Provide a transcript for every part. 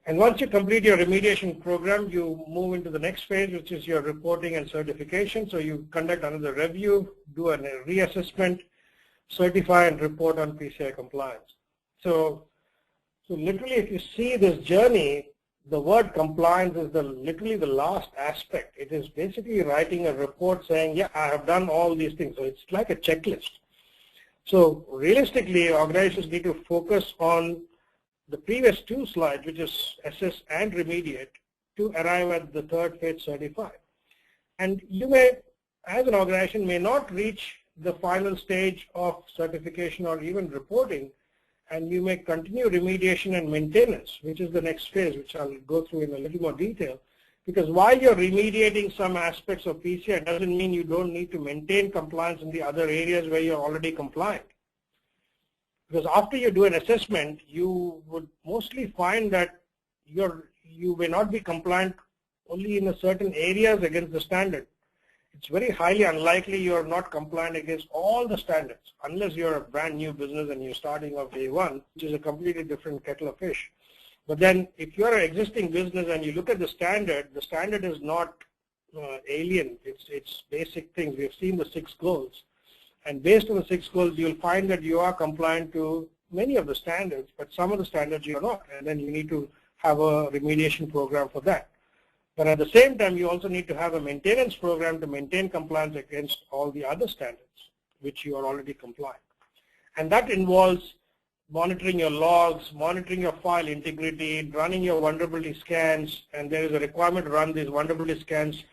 And once you complete your remediation program, you move into the next phase, which is your reporting and certification. So you conduct another review, do a reassessment, certify and report on PCI compliance. So literally, if you see this journey, the word compliance is literally the last aspect. It is basically writing a report saying, yeah, I have done all these things. So it's like a checklist. So realistically, organizations need to focus on the previous two slides, which is assess and remediate, to arrive at the third phase, certify. And you may, as an organization, may not reach the final stage of certification or even reporting, and you may continue remediation and maintenance, which is the next phase, which I'll go through in a little more detail. Because while you're remediating some aspects of PCI, doesn't mean you don't need to maintain compliance in the other areas where you're already compliant. Because after you do an assessment, you would mostly find that you may not be compliant only in a certain areas against the standard. It's very highly unlikely you're not compliant against all the standards, unless you're a brand new business and you're starting off day one, which is a completely different kettle of fish. But then if you're an existing business and you look at the standard is not alien. It's basic things. We've seen the 6 goals. And based on the 6 goals, you'll find that you are compliant to many of the standards, but some of the standards you're not. And then you need to have a remediation program for that. But at the same time, you also need to have a maintenance program to maintain compliance against all the other standards, which you are already compliant. And that involves monitoring your logs, monitoring your file integrity, running your vulnerability scans, and there is a requirement to run these vulnerability scans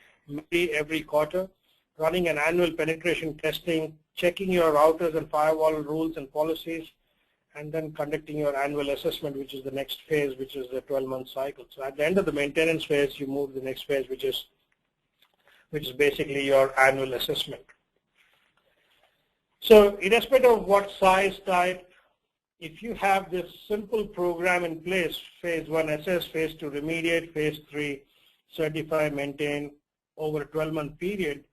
every quarter, running an annual penetration testing, checking your routers and firewall rules and policies, and then conducting your annual assessment, which is the next phase, which is the 12-month cycle. So at the end of the maintenance phase, you move to the next phase, which is basically your annual assessment. So irrespective of what size, type, if you have this simple program in place, phase 1 assess, phase 2 remediate, phase 3 certify, maintain over a 12-month period,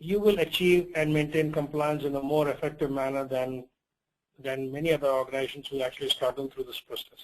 you will achieve and maintain compliance in a more effective manner than many other organizations who actually start them through this process.